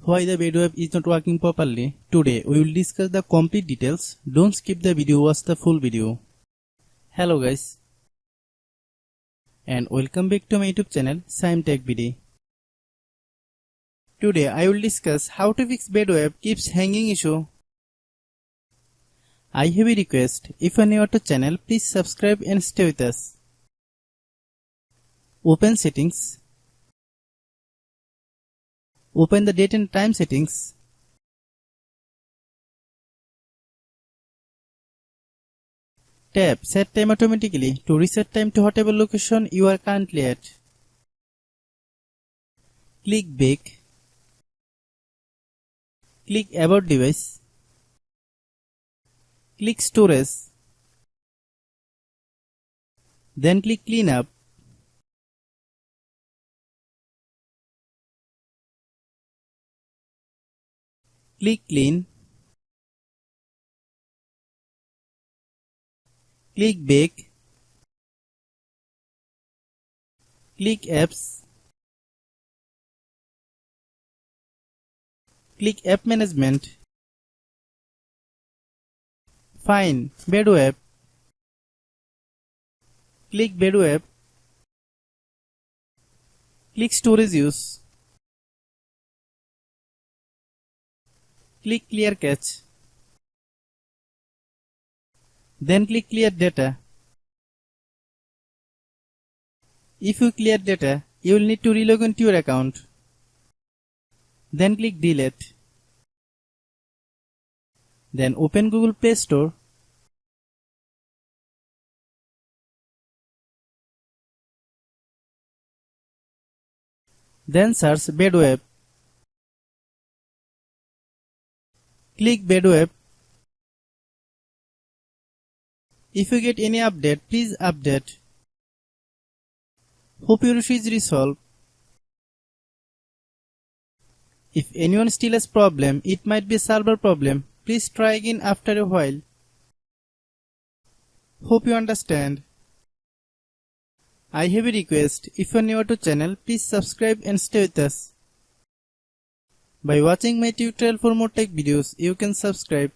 Why the Badoo app is not working properly. Today we will discuss the complete details. Don't skip the video, watch the full video. Hello guys, and welcome back to my YouTube channel Shaem Tech BD. Today I will discuss how to fix Badoo app keeps hanging issue. I have a request. If you are new to channel, please subscribe and stay with us. Open settings. Open the date and time settings. Tap Set Time automatically to reset time to whatever location you are currently at. Click Back. Click About Device. Click Storage. Then click Clean Up. Click Clean. Click Back. Click Apps. Click App Management. Find Badoo app. Click Badoo app. Click Storage Use. Click Clear Cache. Then click Clear Data. If you clear data, you will need to relog into your account. Then click Delete. Then open Google Play Store. Then search Badoo app. Click Badoo app. If you get any update, please update. Hope your issue is resolved. If anyone still has problem, it might be a server problem. Please try again after a while. Hope you understand. I have a request. If you are new to channel, please subscribe and stay with us. By watching my tutorial for more tech videos, you can subscribe.